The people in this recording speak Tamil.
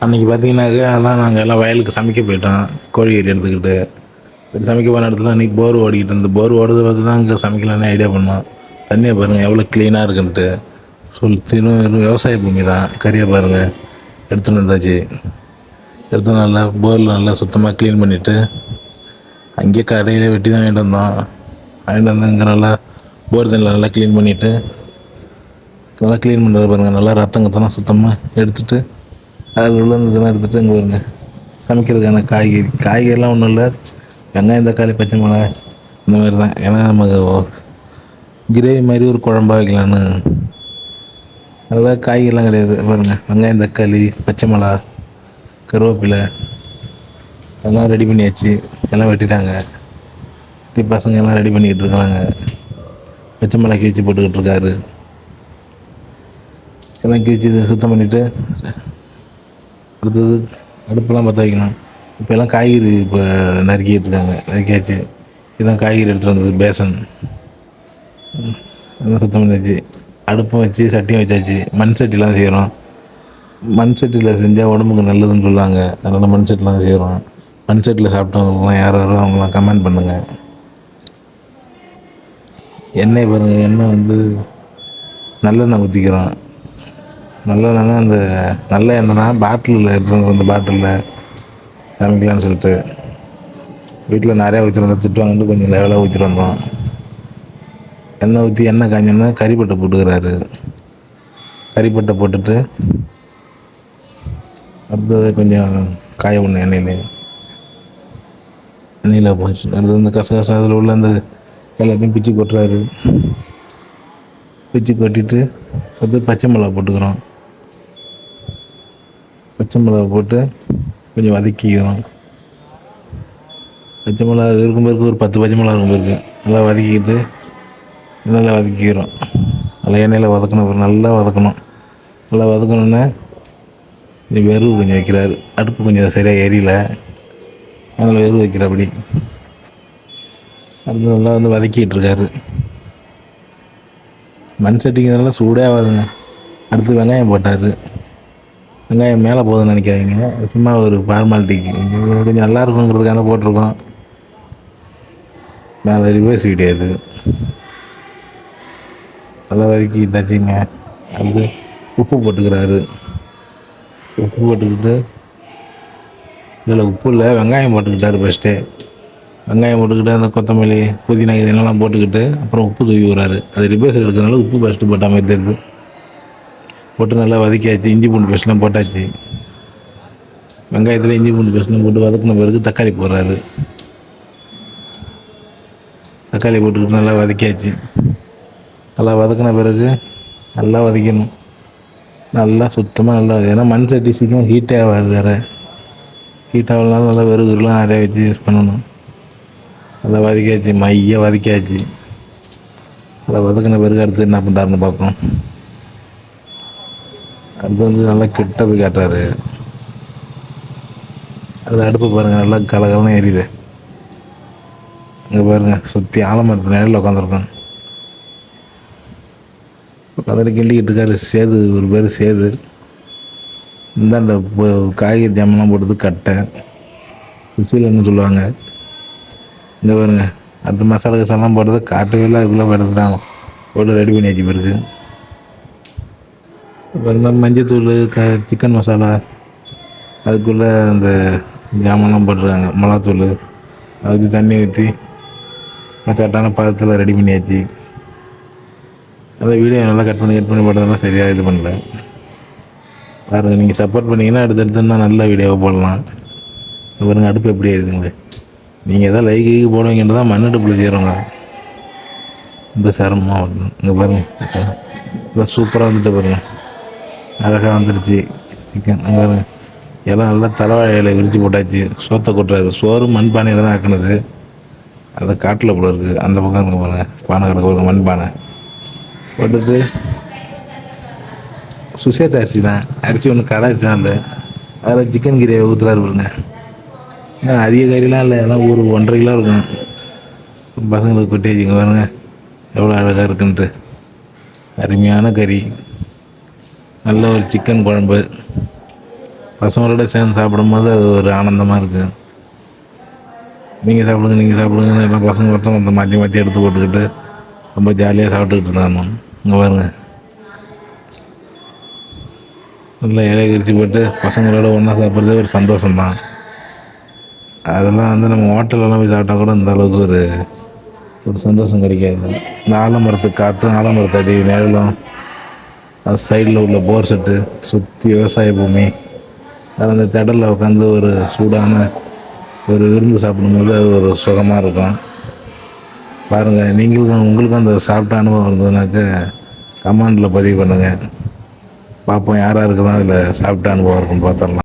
அன்றைக்கி பார்த்தீங்கன்னாக்க அதெல்லாம் நாங்கள் எல்லாம் வயலுக்கு சமைக்க போயிட்டோம். கோழி கறி எடுத்துக்கிட்டு சமைக்க போன இடத்துல அன்றைக்கி போர் ஓடிக்கிட்டு இருந்தது. போர் ஓடுறத பார்த்து தான் அங்கே சமைக்கலான்னு ஐடியா பண்ணோம். தண்ணியை பாருங்கள் எவ்வளோ க்ளீனாக இருக்குன்ட்டு. வெறும் விவசாய பூமி தான். கறியை பாருங்கள் எடுத்துன்னு வந்தாச்சு. எடுத்து நல்லா போரில் நல்லா சுத்தமாக க்ளீன் பண்ணிவிட்டு அங்கேயே கடையிலே வெட்டி தான் வாங்கிட்டு வந்தோம். வாங்கிட்டு வந்து இங்கே நல்லா போர் தண்ணியில் நல்லா க்ளீன் பண்ணிவிட்டு நல்லா க்ளீன் பண்ணுறது பாருங்கள். நல்லா ரத்தங்கத்தெல்லாம் சுத்தமாக எடுத்துகிட்டு அதில் உள்ள இதெல்லாம் எடுத்துகிட்டு இங்கே வருங்க சமைக்கிறதுக்கான காய்கறிலாம் ஒன்றும் இல்லை. வெங்காயம், தக்காளி, பச்சை மிளகாய் இந்த மாதிரி தான். ஏன்னா நமக்கு கிரேவி மாதிரி ஒரு குழம்பா வைக்கலான்னு. அதெல்லாம் காய்கறிலாம் கிடையாது பாருங்கள். வெங்காயம், தக்காளி, பச்சை மிளகா, கருவேப்பிலை எல்லாம் ரெடி பண்ணியாச்சு. எல்லாம் வெட்டிட்டாங்க. பசங்க எல்லாம் ரெடி பண்ணிக்கிட்டு இருக்காங்க. பச்சை மிளகா கிழிச்சு போட்டுக்கிட்டு இருக்காரு. எல்லாம் கிழிச்சு சுத்தம் பண்ணிவிட்டு அடுத்தது அடுப்பெல்லாம் பற்ற வைக்கணும். இப்போ எல்லாம் காய்கறி இப்போ நறுக்கிட்டு இருக்காங்க. நறுக்கியாச்சு. இதுதான் காய்கறி எடுத்துகிட்டு வந்தது பேசன். எல்லாம் சுத்தம் பண்ணியாச்சு. அடுப்பும் வச்சு சட்டியும் வச்சாச்சு. மண் சட்டிலாம் செய்கிறோம். மண் சட்டியில் செஞ்சால் உடம்புக்கு நல்லதுன்னு சொல்லுவாங்க. அதனால் மண் சட்டிலாம் செய்கிறோம். மண் சட்டியில் சாப்பிட்டவங்கலாம் யார் யாரோ அவங்களாம் கமெண்ட் பண்ணுங்கள். எண்ணெய் பாருங்கள். எண்ணெய் வந்து நல்லெண்ணெய் ஊற்றிக்கிறோம். நல்லெண்ணெய்னா அந்த நல்ல எண்ணெய் தான். பாட்டிலில் எடுத்துகிட்டு வந்த பாட்டிலில் சமைக்கலான்னு சொல்லிட்டு வீட்டில் நிறையா ஊற்றிட்டு வந்தோம். திட்டுவாங்கன்ட்டு கொஞ்சம் லெவலாக ஊற்றிட்டு வந்தோம். எண்ணெய் ஊற்றி எண்ணெய் காஞ்சோன்னா கறிப்பட்டை போட்டுக்கிறாரு. கறிப்பட்டை போட்டுட்டு அடுத்தது கொஞ்சம் காய விடணும் எண்ணெயில் போச்சு. அடுத்தது இந்த கசகசா அதில் உள்ள அந்த எல்லாத்தையும் பிச்சு கொட்டுறாரு. பிச்சு கொட்டிட்டு அடுத்து பச்சை மிளகா போட்டுக்கிறோம். பச்சை மிளகா போட்டு கொஞ்சம் வதக்கிக்கிறோம். பச்சை மிளகா இருக்கும் பிறகு ஒரு 10 பச்சை மிளகா இருக்கும் பிறகு நல்லா வதக்கிக்கிட்டு நல்லா வதக்கிக்கிறோம். நல்லா எண்ணெயில் வதக்கணும். நல்லா வதக்கணும். நல்லா வதக்கணுன்னே கொஞ்சம் வெறுவு கொஞ்சம் வைக்கிறாரு. அடுப்பு கொஞ்சம் சரியாக எரியல. அதில் வெறுவு வைக்கிறாப்படி. அடுத்து நல்லா வந்து வதக்கிட்டு இருக்காரு. மண் சட்டிங்கிறதுனால சூடே ஆகாதுங்க. அடுத்து வெங்காயம் போட்டார். வெங்காயம் மேலே போகுதுன்னு நினைக்காதீங்க. சும்மா ஒரு ஃபார்மாலிட்டிக்கு கொஞ்சம் நல்லா இருக்குங்கிறதுக்காக போட்டிருக்கோம். மேலே ரிவர்ஸ் கிடையாது. நல்லா வதக்கி தச்சுங்க. அடுத்து உப்பு போட்டுக்கிறாரு. உப்பு போட்டுக்கிட்டு இதில் உப்பு இல்லை வெங்காயம் போட்டுக்கிட்டாரு ஃபஸ்ட்டு. வெங்காயம் போட்டுக்கிட்டு அந்த கொத்தமல்லி புதினா இதெல்லாம் போட்டுக்கிட்டு அப்புறம் உப்பு தூவி விடுறாரு. அது ரிவர்ஸ் எடுக்கிறதுனால உப்பு ஃபஸ்ட்டு போட்ட மாதிரி தெரியுது. போட்டு நல்லா வதக்கியாச்சு. இஞ்சி பூண்டு பேஸ்ட்லாம் போட்டாச்சு. வெங்காயத்தில் இஞ்சி பூண்டு பேஸ்ட்லாம் போட்டு வதக்கின பிறகு தக்காளி போடுறாரு. தக்காளி போட்டுக்கிட்டு நல்லா வதக்கியாச்சு. நல்லா வதக்கின பிறகு நல்லா வதக்கணும். நல்லா சுத்தமாக நல்லா ஏன்னா மண் சட்டி சீக்கிரம் ஹீட்டே ஆகாது. வேறு ஹீட் ஆகலனாலும் நல்லா வெறுகுலாம் நிறையா வச்சு யூஸ் பண்ணணும். நல்லா வதக்கியாச்சு. மையாக வதக்கியாச்சு. நல்லா வதக்கின பிறகு அடுத்து என்ன பண்ணுறாருன்னு பார்ப்போம். அடுத்து வந்து நல்லா கிட்ட போய் காட்டுறாரு. அது அடுப்பு பாருங்கள் நல்லா கலகலன்னு எரியுது. இங்கே பாருங்கள் சுற்றி ஆலமரத்து நேரில் உட்காந்துருக்கோம். உட்காந்துட்டு கிண்டிக்கிட்டு இருக்காரு. சேது ஒரு பேர் சேது. இந்தாண்ட காய்கறி ஜாமெல்லாம் போட்டது கட்டை சுசிலன்னு சொல்லுவாங்க. இங்கே பாருங்க அடுத்து மசாலா கசாலாம் போட்டது காட்டவே இல்லை. அதுக்குள்ளே எடுத்துட்டாங்க. போட்டு ரெடி பண்ணியாச்சு பிறகு அப்புறமா மஞ்சத்தூள் சிக்கன் மசாலா அதுக்குள்ளே அந்த ஜாமெல்லாம் போட்டுருக்காங்க. மிளகாத்தூள் அதுக்கு தண்ணி ஊற்றி கரெக்டான பதத்தில் ரெடி பண்ணியாச்சு. அந்த வீடியோ நல்லா கட் பண்ணி போட்டதெல்லாம் சரியாக இது பண்ணல. பாருங்கள் நீங்கள் சப்போர்ட் பண்ணிங்கன்னா அடுத்தடுத்து தான் நல்ல வீடியோவை போடலாம். பாருங்கள் அடுப்பு எப்படி இருக்குங்களே. நீங்கள் எதாவது லைக்கு போடுவீங்கன்னு தான் மண் அடுப்பில் செய்கிறோங்க. ரொம்ப சிரமமாக வரணும். இங்கே பாருங்கள் இப்போ சூப்பராக வந்துட்டு பாருங்கள். அழகாக வந்துடுச்சு சிக்கன். அங்கே பாருங்கள் எல்லாம் நல்லா தலைவாழை இலை விரித்து போட்டாச்சு. சோத்தை கொட்டுறாரு. சோறு மண் பானையில் தான் ஆக்கினது. அதை காட்டில் போல இருக்குது. அந்த பக்கம் இருக்க பாருங்கள் பானை கிடக்க பாருங்கள் மண் பானை போட்டுட்டு சுசேட் அரிசி தான். அரிசி ஒன்று கடை அரிசிலாம் இல்லை. அதில் சிக்கன் கிரேவி ஊற்றுறாரு பாருங்க. ஏன்னா அதிக கறிலாம் இல்லை. எல்லாம் ஒரு 1.5 கிலோ இருக்கும். பசங்களுக்கு கொட்டேஜிங்க பாருங்க எவ்வளோ அழகாக இருக்குன்ட்டு. அருமையான கறி. நல்ல ஒரு சிக்கன் குழம்பு. பசங்களோட சேர்ந்து சாப்பிடும்போது அது ஒரு ஆனந்தமாக இருக்குது. நீங்கள் சாப்பிடுங்க நீங்கள் சாப்பிடுங்கன்னு எல்லாம் பசங்க ஒருத்தவங்க மாற்றி மாற்றி எடுத்து போட்டுக்கிட்டு ரொம்ப ஜாலியாக சாப்பிட்டுக்கிட்டு இருந்தாங்க. இங்கே பாருங்க, நல்லா இலைய கரிச்சு போட்டு பசங்களோட ஒன்றா சாப்பிட்றதே ஒரு சந்தோஷம்தான். அதெல்லாம் வந்து நம்ம ஹோட்டலெல்லாம் போய் சாப்பிட்டா கூட இந்த அளவுக்கு ஒரு சந்தோஷம் கிடைக்காது. இந்த ஆலமரத்து காற்றும், ஆலமரத்து அடி நிழலும், அது சைடில் உள்ள போர் செட்டு, சுற்றி விவசாய பூமி, அது அந்த திடலில் உட்காந்து ஒரு சூடான ஒரு விருந்து சாப்பிடும்போது அது ஒரு சுகமாக இருக்கும். பாருங்கள், நீங்களும் உங்களுக்கும் அந்த சாப்பிட்ட அனுபவம் இருந்ததுனாக்க கமெண்டில் பதிவு பண்ணுங்கள். பார்ப்போம் யார் யாருக்கு தான் அதில் சாப்பிட்ட அனுபவம் இருக்குன்னு பார்த்துடலாம்.